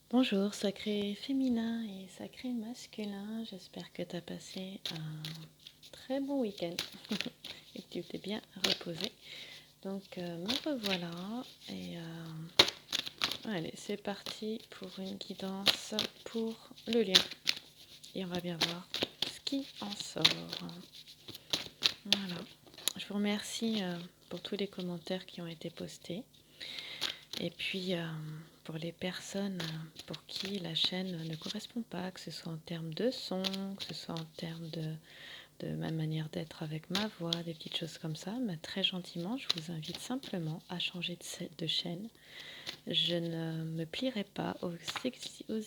Bonjour, sacré féminin et sacré masculin. J'espère que tu as passé un très bon week-end et que tu t'es bien reposé. Donc, me revoilà. Et allez, c'est parti pour une guidance pour le lien. Et on va bien voir ce qui en sort. Voilà. Je vous remercie pour tous les commentaires qui ont été postés. Et puis, pour les personnes pour qui la chaîne ne correspond pas, que ce soit en termes de son, que ce soit en termes de ma manière d'être avec ma voix, des petites choses comme ça, mais très gentiment, je vous invite simplement à changer de chaîne. Je ne me plierai pas aux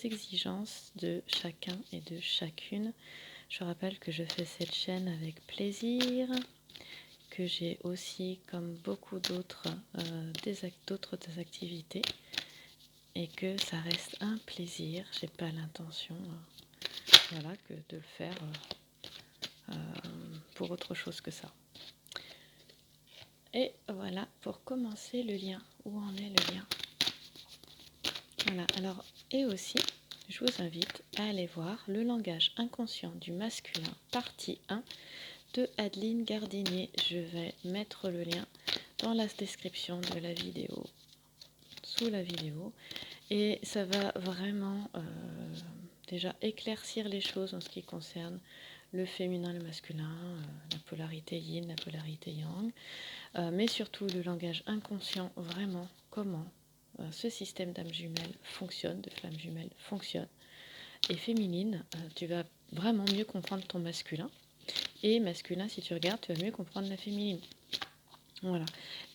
exigences de chacun et de chacune. Je rappelle que je fais cette chaîne avec plaisir, que j'ai aussi, comme beaucoup d'autres, d'autres activités, et que ça reste un plaisir. J'ai pas l'intention voilà, que de le faire pour autre chose que ça. Et voilà, pour commencer le lien, où en est le lien? Voilà, alors, et aussi, je vous invite à aller voir le langage inconscient du masculin, partie 1 de Adeline Gardinier. Je vais mettre le lien dans la description de la vidéo, sous la vidéo, et ça va vraiment déjà éclaircir les choses en ce qui concerne le féminin, le masculin, la polarité yin, la polarité yang, mais surtout le langage inconscient, vraiment comment ce système d'âme jumelle fonctionne, de flamme jumelle fonctionne. Et féminine, tu vas vraiment mieux comprendre ton masculin, et masculin, si tu regardes, tu vas mieux comprendre la féminine. Voilà.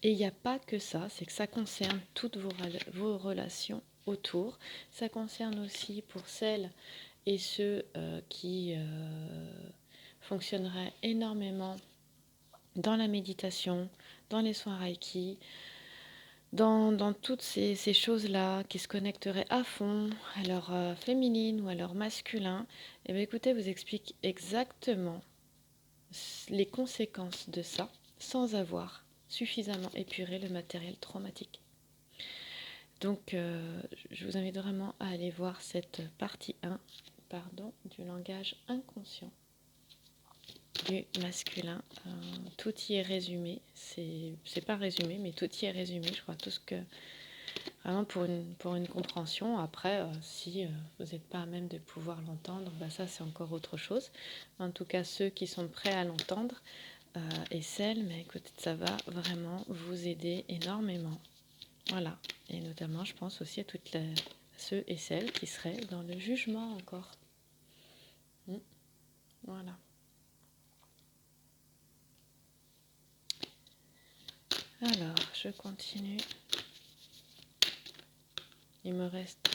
Et il n'y a pas que ça, c'est que ça concerne toutes vos relations autour. Ça concerne aussi pour celles et ceux qui fonctionneraient énormément dans la méditation, dans les soins Reiki, dans toutes ces choses-là, qui se connecteraient à fond à leur féminine ou à leur masculin. Et bien écoutez, vous explique exactement les conséquences de ça sans avoir suffisamment épuré le matériel traumatique. Donc, je vous invite vraiment à aller voir cette partie 1 du langage inconscient du masculin. Tout y est résumé. C'est pas résumé, mais tout y est résumé. Je crois tout ce que... Vraiment pour une compréhension. Après, si vous n'êtes pas à même de pouvoir l'entendre, bah ça c'est encore autre chose. En tout cas, ceux qui sont prêts à l'entendre et celles, mais écoutez, ça va vraiment vous aider énormément. Voilà. Et notamment, je pense aussi à ceux et celles qui seraient dans le jugement encore. Voilà. Alors, je continue. Il me reste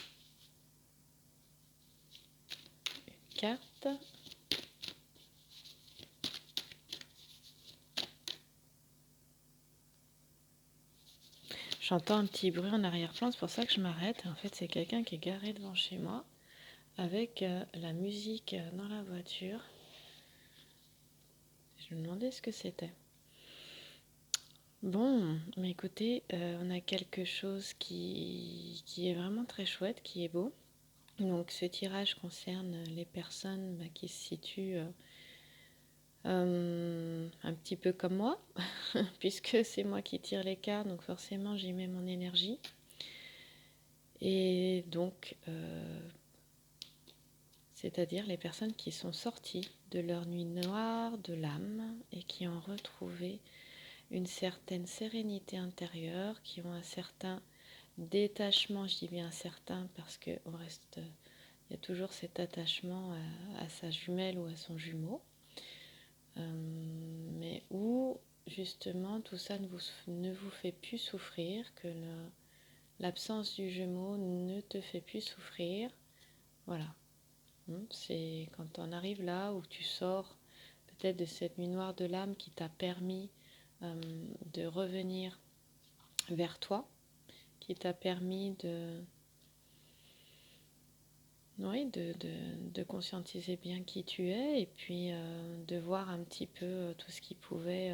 une carte. J'entends un petit bruit en arrière-plan, c'est pour ça que je m'arrête. En fait, c'est quelqu'un qui est garé devant chez moi avec la musique dans la voiture. Je me demandais ce que c'était. Bon, mais écoutez, on a quelque chose qui est vraiment très chouette, qui est beau. Donc ce tirage concerne les personnes qui se situent un petit peu comme moi, puisque c'est moi qui tire les cartes, donc forcément j'y mets mon énergie. Et donc, c'est-à-dire les personnes qui sont sorties de leur nuit noire de l'âme et qui ont retrouvé une certaine sérénité intérieure, qui ont un certain détachement, je dis bien un certain parce qu'il y a toujours cet attachement à sa jumelle ou à son jumeau, mais où justement tout ça ne vous fait plus souffrir, que l'absence du jumeau ne te fait plus souffrir. Voilà. C'est quand on arrive là où tu sors peut-être de cette nuit noire de l'âme qui t'a permis de revenir vers toi, qui t'a permis de conscientiser bien qui tu es et puis de voir un petit peu tout ce qui pouvait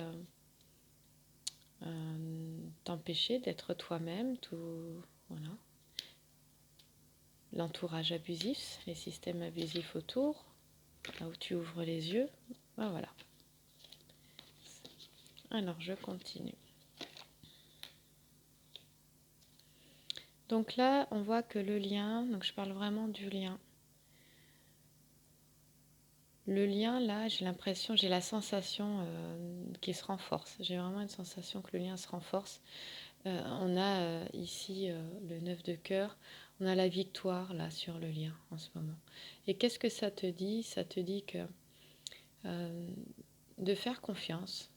t'empêcher d'être toi-même, tout voilà. l'entourage abusif, les systèmes abusifs autour, là où tu ouvres les yeux. Ben voilà. Alors, je continue. Donc là, on voit que le lien, donc je parle vraiment du lien. Le lien, là, j'ai l'impression, j'ai la sensation qu'il se renforce. J'ai vraiment une sensation que le lien se renforce. On a ici le 9 de cœur, on a la victoire là sur le lien en ce moment. Et qu'est-ce que ça te dit? Ça te dit que de faire confiance,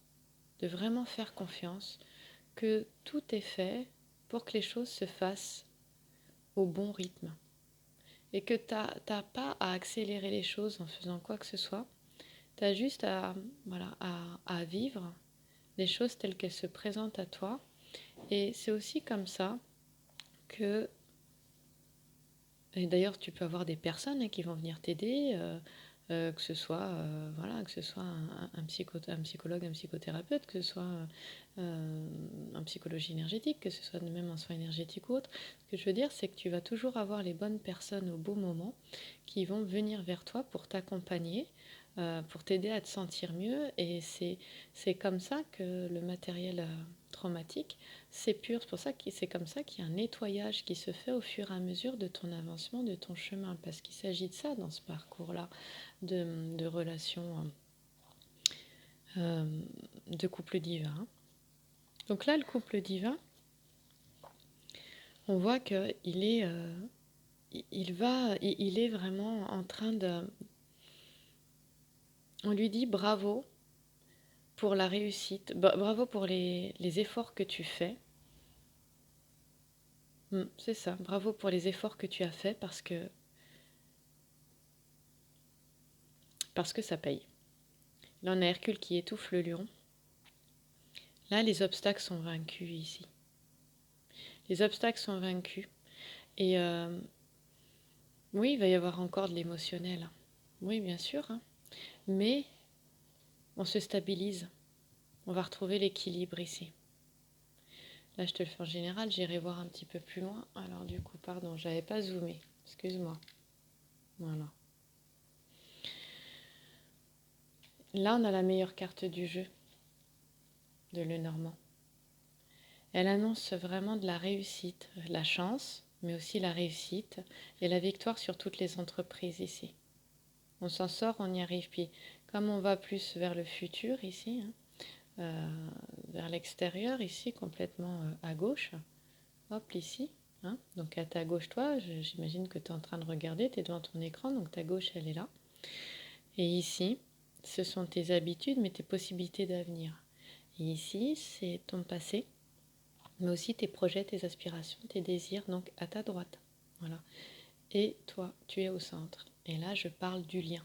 de vraiment faire confiance, que tout est fait pour que les choses se fassent au bon rythme. Et que tu n'as pas à accélérer les choses en faisant quoi que ce soit. Tu as juste voilà, à vivre les choses telles qu'elles se présentent à toi. Et c'est aussi comme ça que... Et d'ailleurs, tu peux avoir des personnes qui vont venir t'aider, que ce soit, voilà, que ce soit un psychologue, un psychothérapeute, que ce soit en psychologie énergétique, que ce soit même en soins énergétiques ou autre. Ce que je veux dire, c'est que tu vas toujours avoir les bonnes personnes au bon moment qui vont venir vers toi pour t'accompagner, pour t'aider à te sentir mieux. Et c'est comme ça que le matériel traumatique s'épure. C'est pour ça que c'est comme ça qu'il y a un nettoyage qui se fait au fur et à mesure de ton avancement, de ton chemin. Parce qu'il s'agit de ça dans ce parcours-là, de relations de couple divin. Donc là, le couple divin, on voit qu'il est, il est vraiment en train de... On lui dit bravo pour la réussite, bravo pour les efforts que tu fais. C'est ça, bravo pour les efforts que tu as faits parce que ça paye. Là, on a Hercule qui étouffe le lion. Là, les obstacles sont vaincus ici. Les obstacles sont vaincus. Et oui, il va y avoir encore de l'émotionnel. Oui, bien sûr. Hein. Mais on se stabilise. On va retrouver l'équilibre ici. Là, je te le fais en général. J'irai voir un petit peu plus loin. Alors, du coup, pardon, j'avais pas zoomé. Excuse-moi. Voilà. Là, on a la meilleure carte du jeu de Lenormand. Elle annonce vraiment de la réussite, la chance, mais aussi la réussite et la victoire sur toutes les entreprises ici. On s'en sort, on y arrive. Puis, comme on va plus vers le futur ici, vers l'extérieur ici, complètement à gauche, hop, ici. Hein, donc à ta gauche, toi, j'imagine que tu es en train de regarder, tu es devant ton écran, donc ta gauche, elle est là. Et ici, ce sont tes habitudes, mais tes possibilités d'avenir. Et ici, c'est ton passé, mais aussi tes projets, tes aspirations, tes désirs, donc à ta droite. Voilà. Et toi, tu es au centre. Et là, je parle du lien.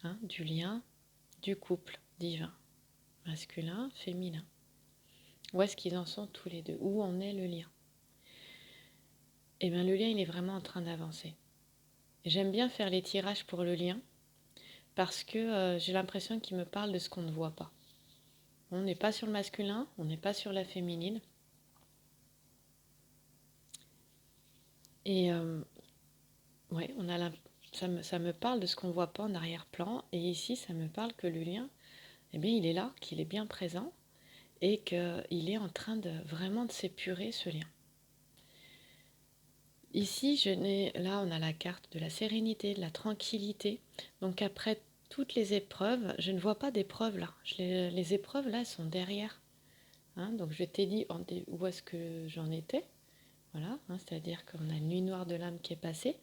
Hein, du lien du couple divin. Masculin, féminin. Où est-ce qu'ils en sont tous les deux? Où en est le lien? Eh bien, le lien, il est vraiment en train d'avancer. J'aime bien faire les tirages pour le lien parce que j'ai l'impression qu'il me parle de ce qu'on ne voit pas. On n'est pas sur le masculin, on n'est pas sur la féminine. Et ouais, ça me parle de ce qu'on ne voit pas en arrière-plan. Et ici, ça me parle que le lien, eh bien, il est là, qu'il est bien présent et qu'il est en train de vraiment de s'épurer, ce lien. Ici, là, on a la carte de la sérénité, de la tranquillité. Donc après toutes les épreuves, je ne vois pas d'épreuves là. Les épreuves là, elles sont derrière. Hein, donc je t'ai dit où est-ce que j'en étais. Voilà, hein, c'est-à-dire qu'on a une nuit noire de l'âme qui est passée.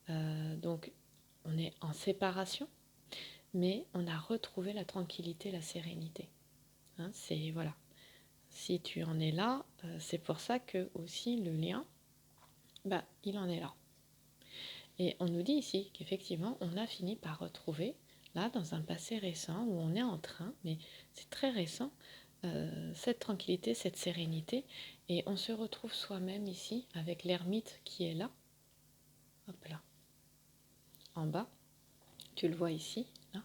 Donc on est en séparation, mais on a retrouvé la tranquillité, la sérénité. Hein, c'est voilà. Si tu en es là, c'est pour ça que aussi le lien, il en est là. Et on nous dit ici qu'effectivement, on a fini par retrouver, là, dans un passé récent, où on est en train, mais c'est très récent, cette tranquillité, cette sérénité, et on se retrouve soi-même ici, avec l'ermite qui est là, hop là, en bas, tu le vois ici, là,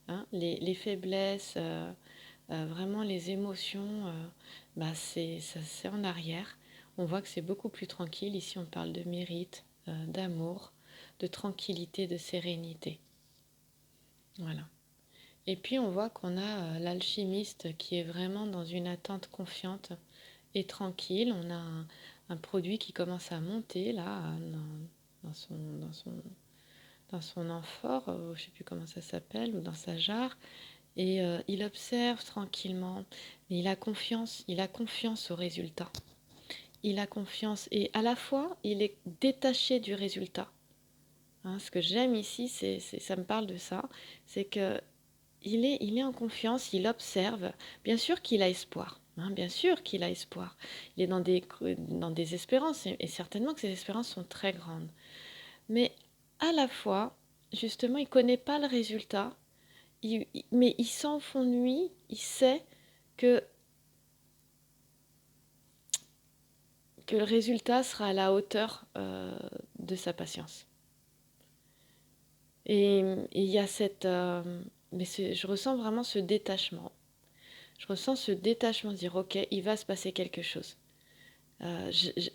hein, les faiblesses, vraiment les émotions, c'est en arrière. On voit que c'est beaucoup plus tranquille. Ici, on parle de mérite, d'amour, de tranquillité, de sérénité. Voilà. Et puis on voit qu'on a l'alchimiste qui est vraiment dans une attente confiante et tranquille. On a un produit qui commence à monter là dans son, dans son, dans son amphore, je ne sais plus comment ça s'appelle, ou dans sa jarre. Et il observe tranquillement, mais il a confiance au résultat. Il a confiance et à la fois, il est détaché du résultat. Hein, ce que j'aime ici, ça me parle de ça, c'est que il est en confiance, il observe. Bien sûr qu'il a espoir. Hein, bien sûr qu'il a espoir. Il est dans des espérances, et certainement que ces espérances sont très grandes. Mais à la fois, justement, il ne connaît pas le résultat, mais il sent au fond de lui, il sait que, que le résultat sera à la hauteur de sa patience. Et il y a je ressens vraiment ce détachement. Je ressens ce détachement, de dire, ok, il va se passer quelque chose. Euh, je- je-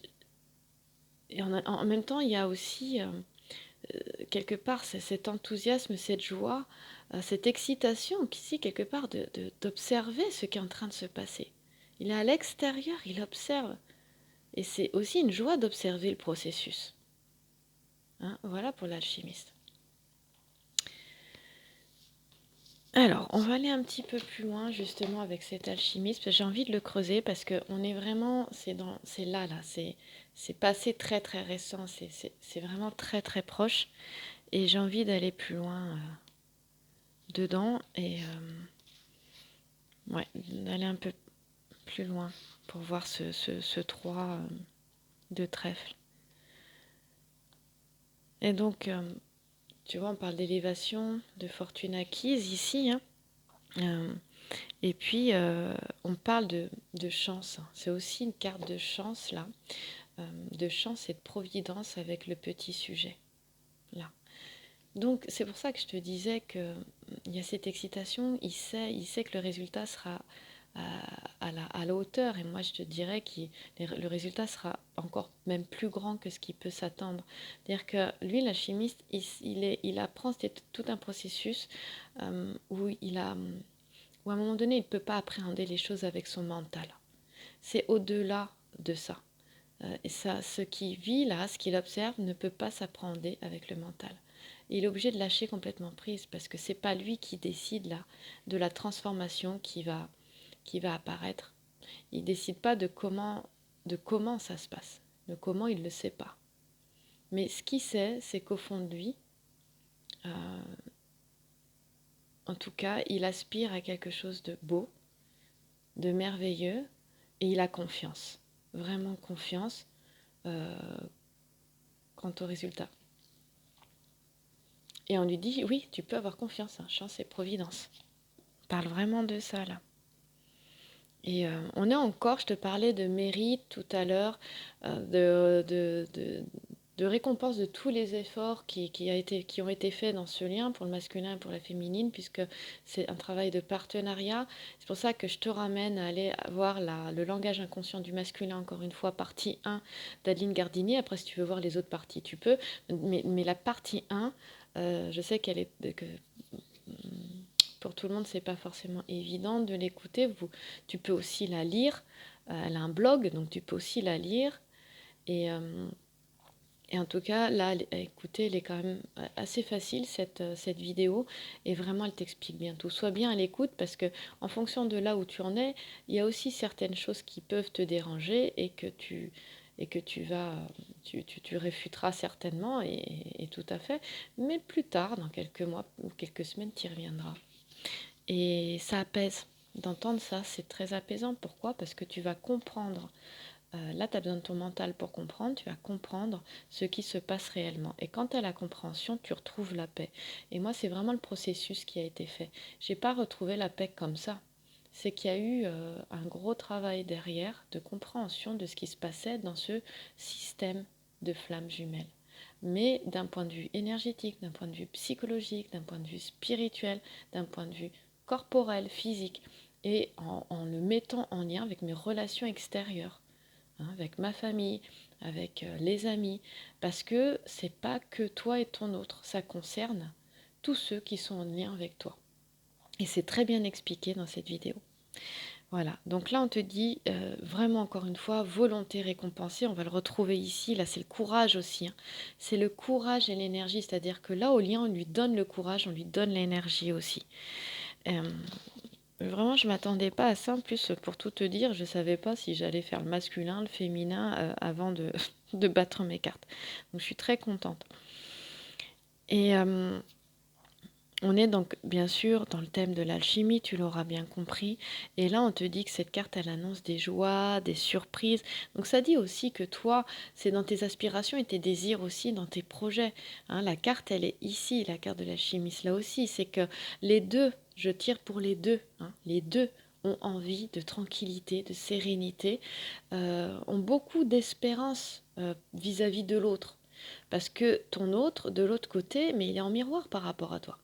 et en même temps, il y a aussi, quelque part, cet enthousiasme, cette joie, cette excitation, ici, quelque part, d'observer ce qui est en train de se passer. Il est à l'extérieur, il observe. Et c'est aussi une joie d'observer le processus. Hein, voilà pour l'alchimiste. Alors, on va aller un petit peu plus loin justement avec cet alchimiste. J'ai envie de le creuser parce que on est vraiment, c'est là, c'est passé très très récent, c'est vraiment très très proche. Et j'ai envie d'aller plus loin dedans et ouais, d'aller un peu plus loin pour voir ce 3 de trèfle. Et donc, tu vois, on parle d'élévation, de fortune acquise ici, hein. Euh, Et puis, on parle de chance. C'est aussi une carte de chance, là. De chance et de providence avec le petit sujet, là. Donc, c'est pour ça que je te disais qu'il y a cette excitation. Il sait que le résultat sera à la hauteur. Et moi, je te dirais que le résultat sera encore même plus grand que ce qui peut s'attendre. C'est-à-dire que lui, l'alchimiste, il apprend, c'est tout un processus où où à un moment donné, il ne peut pas appréhender les choses avec son mental. C'est au-delà de ça. Et ça, ce qu'il vit là, ce qu'il observe, ne peut pas s'appréhender avec le mental. Et il est obligé de lâcher complètement prise parce que c'est pas lui qui décide là de la transformation qui va apparaître. Il décide pas de comment ça se passe. De comment il ne le sait pas. Mais ce qu'il sait, c'est qu'au fond de lui, euh, en tout cas, il aspire à quelque chose de beau, de merveilleux, et il a confiance, vraiment confiance euh, quant au résultat. Et on lui dit, oui, tu peux avoir confiance, hein, chance et providence. On parle vraiment de ça là. Et on est encore, je te parlais de mérite tout à l'heure, de récompense de tous les efforts qui ont été faits dans ce lien pour le masculin et pour la féminine, puisque c'est un travail de partenariat. C'est pour ça que je te ramène à aller voir le langage inconscient du masculin, encore une fois, partie 1 d'Adeline Gardini. Après, si tu veux voir les autres parties, tu peux. Mais la partie 1, je sais qu'elle est... Que, pour tout le monde, c'est pas forcément évident de l'écouter. Tu peux aussi la lire. Elle a un blog, donc tu peux aussi la lire. Et, euh, et en tout cas, là, écoutez, elle est quand même assez facile, cette vidéo. Et vraiment, elle t'explique bien tout. Sois bien à l'écoute parce que en fonction de là où tu en es, il y a aussi certaines choses qui peuvent te déranger et que tu réfuteras certainement et tout à fait. Mais plus tard, dans quelques mois ou quelques semaines, tu y reviendras. Et ça apaise. D'entendre ça, c'est très apaisant. Pourquoi? Parce que tu vas comprendre. Là, tu as besoin de ton mental pour comprendre. Tu vas comprendre ce qui se passe réellement. Et quand tu as la compréhension, tu retrouves la paix. Et moi, c'est vraiment le processus qui a été fait. J'ai pas retrouvé la paix comme ça. C'est qu'il y a eu un gros travail derrière de compréhension de ce qui se passait dans ce système de flammes jumelles. Mais d'un point de vue énergétique, d'un point de vue psychologique, d'un point de vue spirituel, d'un point de vue corporel, physique, et en le mettant en lien avec mes relations extérieures, hein, avec ma famille, avec les amis, parce que c'est pas que toi et ton autre, ça concerne tous ceux qui sont en lien avec toi. Et c'est très bien expliqué dans cette vidéo. Voilà, donc là on te dit vraiment encore une fois, volonté récompensée, on va le retrouver ici, là c'est le courage aussi, hein. C'est le courage et l'énergie, c'est-à-dire que là au lien on lui donne le courage, on lui donne l'énergie aussi. Euh, Vraiment je m'attendais pas à ça, en plus pour tout te dire, je savais pas si j'allais faire le masculin, le féminin avant de, de battre mes cartes. Donc je suis très contente. Et on est donc bien sûr dans le thème de l'alchimie, tu l'auras bien compris. Et là, on te dit que cette carte, elle annonce des joies, des surprises. Donc ça dit aussi que toi, c'est dans tes aspirations et tes désirs aussi, dans tes projets, hein. La carte, elle est ici, la carte de l'alchimie. Là aussi, c'est que les deux, je tire pour les deux, hein, les deux ont envie de tranquillité, de sérénité, ont beaucoup d'espérance vis-à-vis de l'autre. Parce que ton autre, de l'autre côté, mais il est en miroir par rapport à toi.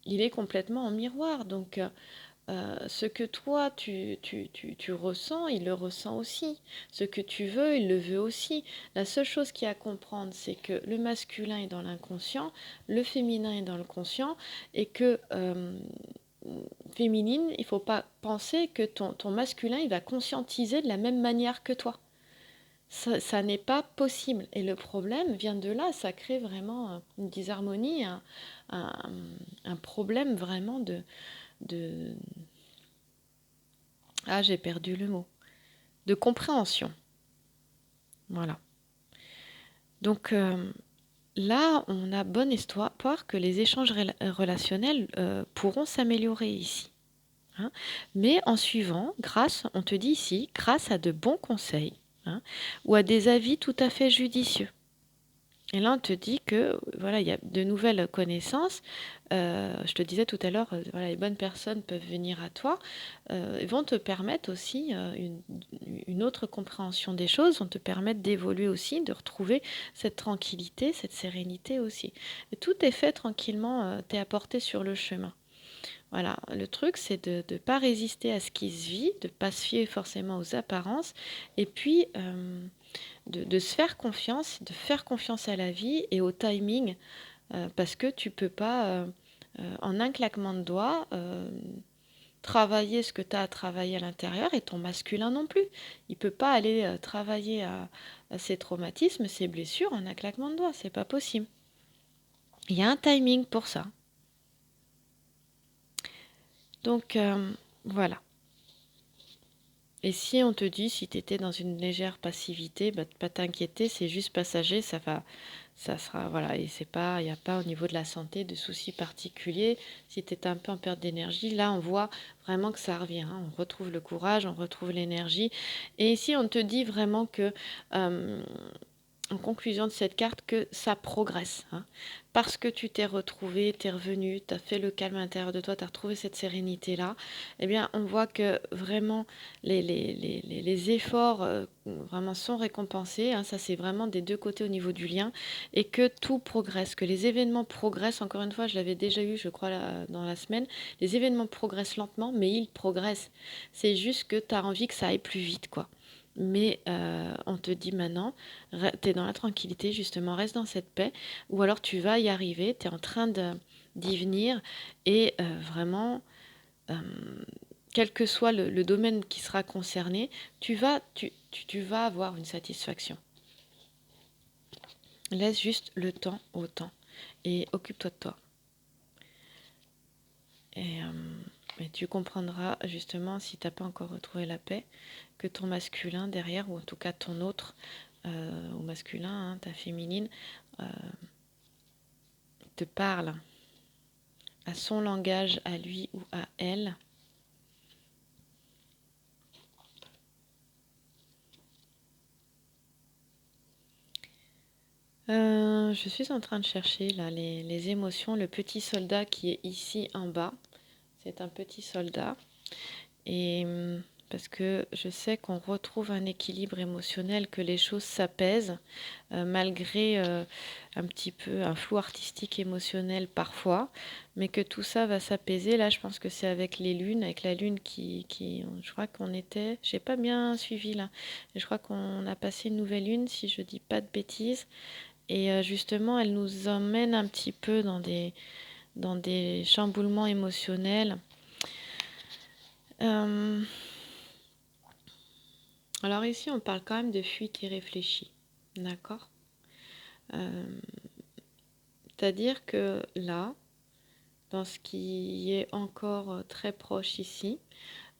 Il est complètement en miroir. Donc, ce que toi, tu ressens, il le ressent aussi. Ce que tu veux, il le veut aussi. La seule chose qu'il y a à comprendre, c'est que le masculin est dans l'inconscient, le féminin est dans le conscient, et que féminine, il ne faut pas penser que ton masculin, il va conscientiser de la même manière que toi. Ça n'est pas possible. Et le problème vient de là. Ça crée vraiment une disharmonie, un, un problème vraiment de... Ah, j'ai perdu le mot. De compréhension. Voilà. Donc là, on a bon espoir que les échanges relationnels pourront s'améliorer ici, hein. Mais en suivant, on te dit ici, grâce à de bons conseils, hein, ou à des avis tout à fait judicieux. Et là, on te dit que voilà, il y a de nouvelles connaissances. Je te disais tout à l'heure, voilà, les bonnes personnes peuvent venir à toi, vont te permettre aussi une autre compréhension des choses, vont te permettre d'évoluer aussi, de retrouver cette tranquillité, cette sérénité aussi. Et tout est fait tranquillement, t'es apporté sur le chemin. Voilà, le truc, c'est de ne pas résister à ce qui se vit, de ne pas se fier forcément aux apparences, et puis de se faire confiance, de faire confiance à la vie et au timing, parce que tu peux pas, en un claquement de doigts, travailler ce que tu as à travailler à l'intérieur, et ton masculin non plus. Il peut pas aller travailler à ses traumatismes, ses blessures en un claquement de doigts, c'est pas possible. Il y a un timing pour ça. Donc voilà. Et si on te dit, si tu étais dans une légère passivité, bah, pas t'inquiéter, c'est juste passager, ça sera, voilà, et c'est pas, il n'y a pas au niveau de la santé de soucis particuliers. Si tu es un peu en perte d'énergie, là on voit vraiment que ça revient, hein. On retrouve le courage, on retrouve l'énergie. Et ici on te dit vraiment que en conclusion de cette carte, que ça progresse, hein. Parce que tu t'es retrouvé, tu es revenu, tu as fait le calme intérieur de toi, tu as retrouvé cette sérénité-là, eh bien, on voit que vraiment les efforts vraiment sont récompensés, hein. Ça, c'est vraiment des deux côtés au niveau du lien, et que tout progresse, que les événements progressent. Encore une fois, je l'avais déjà eu, je crois, dans la semaine. Les événements progressent lentement, mais ils progressent. C'est juste que tu as envie que ça aille plus vite, quoi. Mais on te dit maintenant, tu es dans la tranquillité, justement, reste dans cette paix, ou alors tu vas y arriver, tu es en train d'y venir, et vraiment, euh, quel que soit le domaine qui sera concerné, tu vas avoir une satisfaction. Laisse juste le temps au temps, et occupe-toi de toi. Et tu comprendras justement, si tu n'as pas encore retrouvé la paix, que ton masculin derrière, ou en tout cas ton autre, au masculin, hein, ta féminine, euh, te parle à son langage, à lui ou à elle. Je suis en train de chercher là les émotions. Le petit soldat qui est ici en bas, c'est un petit soldat. Et parce que je sais qu'on retrouve un équilibre émotionnel, que les choses s'apaisent, malgré un petit peu un flou artistique émotionnel parfois, mais que tout ça va s'apaiser. Là, je pense que c'est avec les lunes, avec la lune je crois qu'on était, j'ai pas bien suivi là, mais je crois qu'on a passé une nouvelle lune, si je dis pas de bêtises, et justement, elle nous emmène un petit peu dans des chamboulements émotionnels. Euh, alors ici, on parle quand même de fuite irréfléchie, d'accord? Euh, C'est-à-dire que là, dans ce qui est encore très proche ici,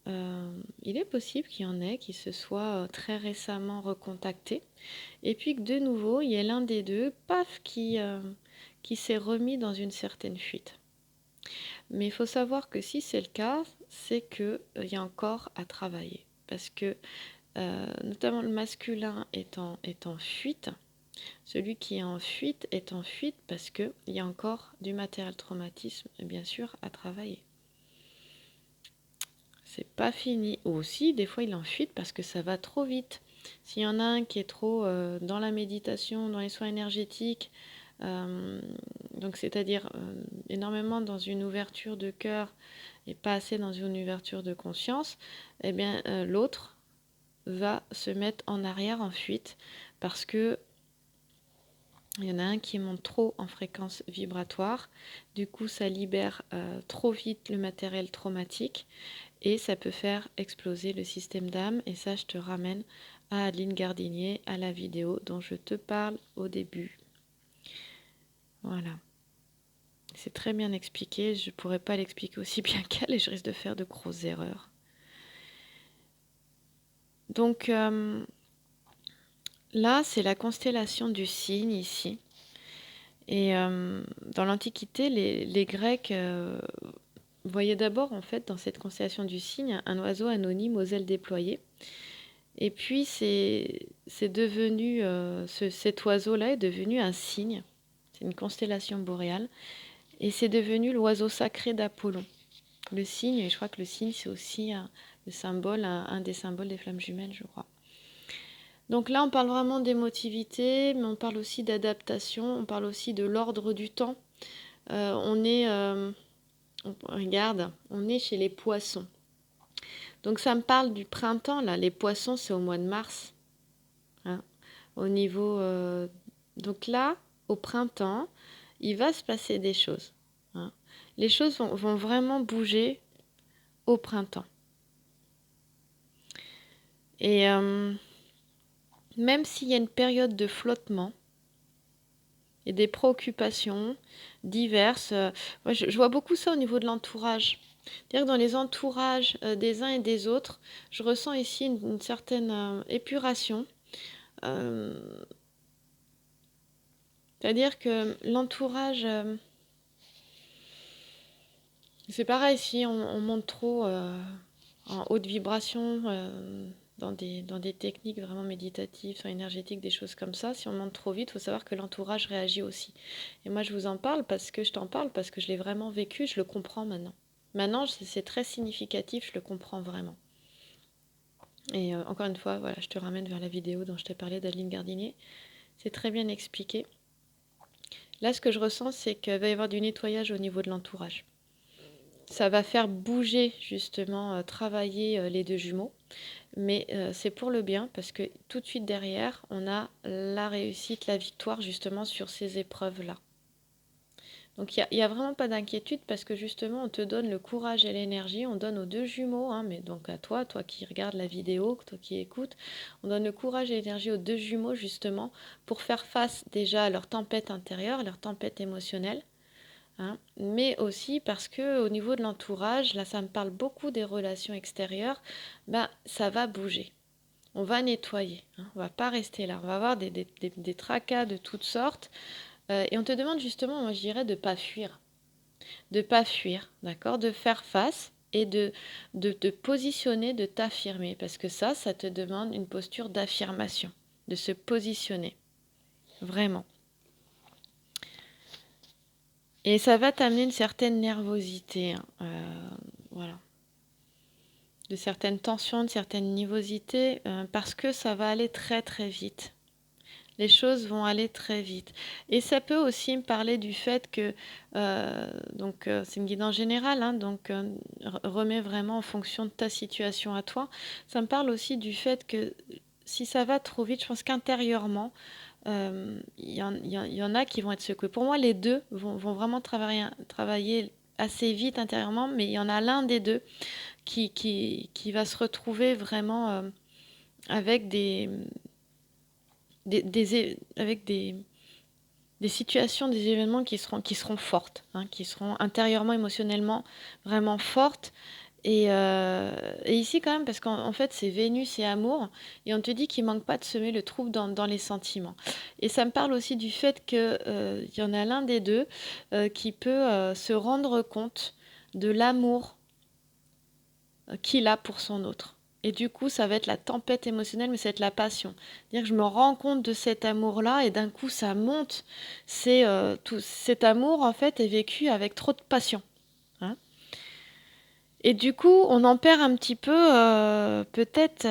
il est possible qu'il y en ait qui se soient très récemment recontactés, et puis que de nouveau, il y ait l'un des deux, paf, qui s'est remis dans une certaine fuite. Mais il faut savoir que si c'est le cas, c'est qu'il y a encore à travailler. Parce que notamment le masculin est en fuite. Celui qui est en fuite parce qu'il y a encore du matériel traumatisme, bien sûr, à travailler. C'est pas fini. Ou aussi, des fois, il est en fuite parce que ça va trop vite. S'il y en a un qui est trop dans la méditation, dans les soins énergétiques, donc c'est-à-dire énormément dans une ouverture de cœur et pas assez dans une ouverture de conscience, eh bien l'autre va se mettre en arrière, en fuite, parce que il y en a un qui monte trop en fréquence vibratoire, du coup ça libère trop vite le matériel traumatique et ça peut faire exploser le système d'âme. Et ça, je te ramène à Adeline Gardinier, à la vidéo dont je te parle au début. Voilà. C'est très bien expliqué, je ne pourrais pas l'expliquer aussi bien qu'elle et je risque de faire de grosses erreurs. Donc là, c'est la constellation du cygne ici. Et dans l'Antiquité, les Grecs voyaient d'abord en fait dans cette constellation du cygne un oiseau anonyme aux ailes déployées. Et puis c'est devenu, cet oiseau-là est devenu un cygne. C'est une constellation boréale. Et c'est devenu l'oiseau sacré d'Apollon. Le cygne, et je crois que le cygne c'est aussi le symbole, un des symboles des flammes jumelles, je crois. Donc là, on parle vraiment d'émotivité, mais on parle aussi d'adaptation, on parle aussi de l'ordre du temps. Regarde, on est chez les poissons. Donc ça me parle du printemps, là. Les poissons, c'est au mois de mars. Hein, au niveau... donc là, au printemps, il va se passer des choses. Hein. Les choses vont vraiment bouger au printemps. Et même s'il y a une période de flottement et des préoccupations diverses, moi je vois beaucoup ça au niveau de l'entourage. C'est-à-dire que dans les entourages des uns et des autres, je ressens ici une certaine épuration. C'est-à-dire que l'entourage, c'est pareil, si on monte trop en haute vibration, dans des techniques vraiment méditatives, soit énergétiques, des choses comme ça, si on monte trop vite, il faut savoir que l'entourage réagit aussi. Et moi, je vous en parle parce que je t'en parle, parce que je l'ai vraiment vécu, je le comprends maintenant. Maintenant, c'est très significatif, je le comprends vraiment. Et encore une fois, voilà, je te ramène vers la vidéo dont je t'ai parlé d'Adeline Gardinier. C'est très bien expliqué. Là, ce que je ressens, c'est qu'il va y avoir du nettoyage au niveau de l'entourage. Ça va faire bouger, justement, travailler les deux jumeaux. Mais c'est pour le bien parce que tout de suite derrière, on a la réussite, la victoire, justement, sur ces épreuves-là. Donc il y a vraiment pas d'inquiétude parce que justement on te donne le courage et l'énergie, on donne aux deux jumeaux, hein, mais donc à toi qui regardes la vidéo, toi qui écoutes, on donne le courage et l'énergie aux deux jumeaux justement pour faire face déjà à leur tempête intérieure, à leur tempête émotionnelle, hein, mais aussi parce que au niveau de l'entourage, là ça me parle beaucoup des relations extérieures, ben ça va bouger. On va nettoyer, hein, on va pas rester là, on va avoir des tracas de toutes sortes. Et on te demande justement, moi je dirais, de ne pas fuir. De ne pas fuir, d'accord? De faire face et de te positionner, de t'affirmer. Parce que ça te demande une posture d'affirmation, de se positionner. Vraiment. Et ça va t'amener une certaine nervosité. Hein. Voilà. de certaines tensions, de certaines nivosités, parce que ça va aller très très vite. Les choses vont aller très vite. Et ça peut aussi me parler du fait que, c'est une guidance générale, hein, donc remets vraiment en fonction de ta situation à toi. Ça me parle aussi du fait que si ça va trop vite, je pense qu'intérieurement, il y en a qui vont être secoués. Pour moi, les deux vont vraiment travailler assez vite intérieurement, mais il y en a l'un des deux qui va se retrouver vraiment avec avec des situations, des événements qui seront fortes, hein, qui seront intérieurement, émotionnellement vraiment fortes. Et ici quand même, parce qu'en fait c'est Vénus et amour, et on te dit qu'il manque pas de semer le trouble dans les sentiments. Et ça me parle aussi du fait qu'il y en a l'un des deux qui peut se rendre compte de l'amour qu'il a pour son autre. Et du coup, ça va être la tempête émotionnelle, mais ça va être la passion. C'est-à-dire que je me rends compte de cet amour-là et d'un coup, ça monte. Cet amour, en fait, est vécu avec trop de passion, hein. Et du coup, on en perd un petit peu, peut-être,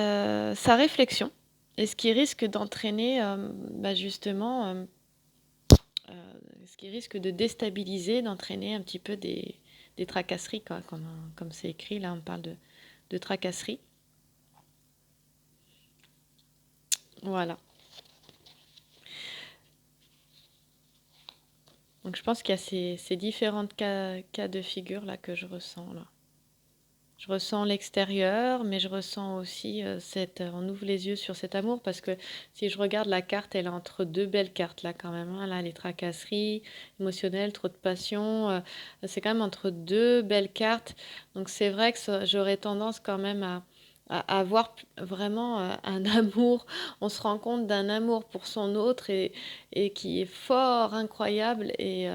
sa réflexion. Et ce qui risque d'entraîner, justement, ce qui risque de déstabiliser, d'entraîner un petit peu des tracasseries, quoi, comme c'est écrit. Là, on parle de tracasseries. Voilà. Donc je pense qu'il y a ces différents cas de figure là que je ressens là. Je ressens l'extérieur, mais je ressens aussi on ouvre les yeux sur cet amour parce que si je regarde la carte, elle est entre deux belles cartes là quand même, hein. Là, les tracasseries émotionnelles, trop de passion, c'est quand même entre deux belles cartes. Donc c'est vrai que j'aurais tendance quand même à avoir vraiment un amour. On se rend compte d'un amour pour son autre et qui est fort, incroyable et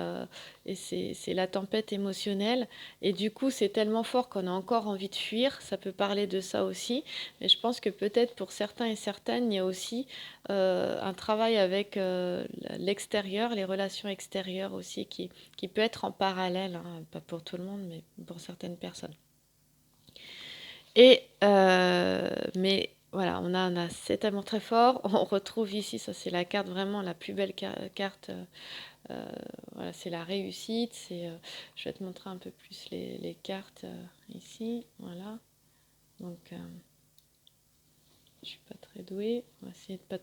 c'est la tempête émotionnelle. Et du coup, c'est tellement fort qu'on a encore envie de fuir. Ça peut parler de ça aussi. Mais je pense que peut-être pour certains et certaines, il y a aussi un travail avec l'extérieur, les relations extérieures aussi, qui peut être en parallèle, hein, pas pour tout le monde, mais pour certaines personnes. Mais voilà, on a cet amour très fort. On retrouve ici, ça c'est la carte vraiment la plus belle carte. Voilà, c'est la réussite. Je vais te montrer un peu plus les cartes ici. Voilà. Donc, je suis pas très douée. On va essayer de pas